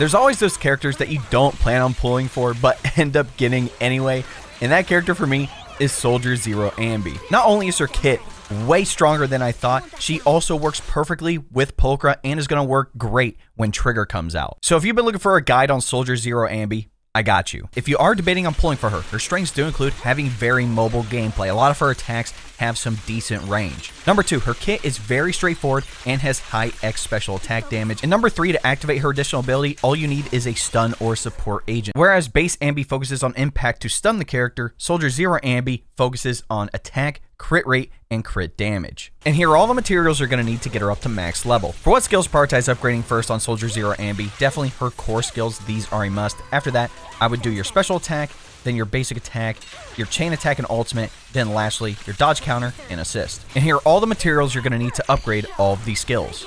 There's always those characters that you don't plan on pulling for but end up getting anyway, and that character for me is Soldier Zero Anby. Not only is her kit way stronger than I thought, she also works perfectly with Pulchra and is going to work great when Trigger comes out. So if you've been looking for a guide on Soldier Zero Anby, I got you. If you are debating on pulling for her strengths do include having very mobile gameplay. A lot of her attacks have some decent range. Number 2, her kit is very straightforward and has high X special attack damage. And number 3, to activate her additional ability, all you need is a stun or support agent. Whereas base Anby focuses on impact to stun the character, Soldier Zero Anby focuses on attack, crit rate, and crit damage. And here are all the materials you're going to need to get her up to max level. For what skills prioritize upgrading first on Soldier Zero Anby, definitely her core skills, these are a must. After that, I would do your special attack, then your basic attack, your chain attack and ultimate, then lastly, your dodge counter and assist. And here are all the materials you're going to need to upgrade all of these skills.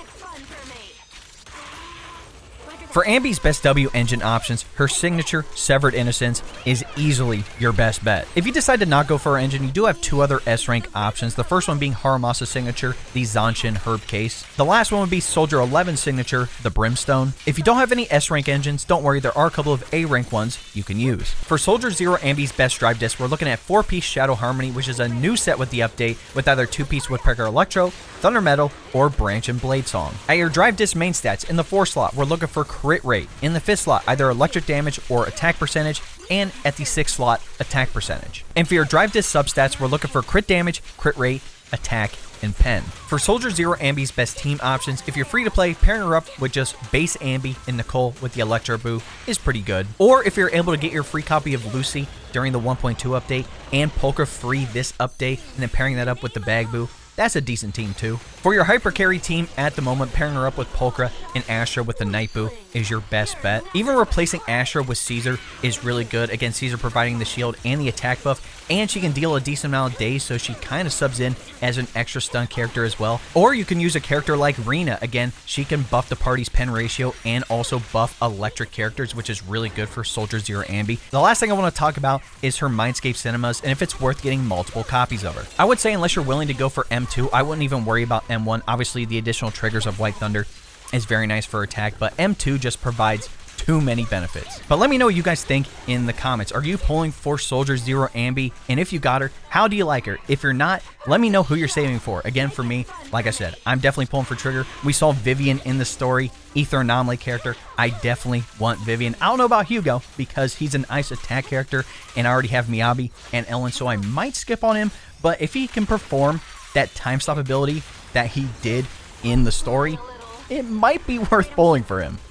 For Anby's best W engine options, her signature, Severed Innocence, is easily your best bet. If you decide to not go for her engine, you do have 2 other S-rank options, the first one being Haramasa's signature, the Zanshin Herb Case. The last one would be Soldier 11's signature, the Brimstone. If you don't have any S-rank engines, don't worry, there are a couple of A-rank ones you can use. For Soldier Zero Anby's best drive disc, we're looking at 4-piece Shadow Harmony, which is a new set with the update, with either 2-piece Woodpecker Electro, Thunder Metal, or Branch and Blade Song. At your drive disc main stats, in the 4 slot, we're looking for crit rate. In the 5th slot, either electric damage or attack percentage, and at the 6th slot, attack percentage. And for your drive disc substats, we're looking for crit damage, crit rate, attack, and pen. For Soldier Zero Anby's best team options, if you're free to play, pairing her up with just base Anby and Nicole with the Electro Boo is pretty good. Or if you're able to get your free copy of Lucy during the 1.2 update and Pulchra free this update, and then pairing that up with the Bag Boo, that's a decent team too. For your hyper carry team at the moment, pairing her up with Pulchra and Astra with the Night Boo is your best bet. Even replacing Astra with Caesar is really good. Again, Caesar providing the shield and the attack buff, and she can deal a decent amount of days, so she kind of subs in as an extra stun character as well. Or you can use a character like Rena. Again, she can buff the party's pen ratio and also buff electric characters, which is really good for Soldier Zero Anby. The last thing I want to talk about is her Mindscape Cinemas and if it's worth getting multiple copies of her. I would say unless you're willing to go for M2, I wouldn't even worry about M1. Obviously, the additional triggers of White Thunder is very nice for attack, but M2 just provides too many benefits. But let me know what you guys think in the comments. Are you pulling for Soldier Zero Anby? And if you got her, how do you like her? If you're not, let me know who you're saving for. Again, for me, like I said, I'm definitely pulling for Trigger. We saw Vivian in the story, Ether Anomaly character. I definitely want Vivian. I don't know about Hugo because he's an ice attack character and I already have Miyabi and Ellen, so I might skip on him. But if he can perform that time stop ability that he did in the story, it might be worth pulling for him.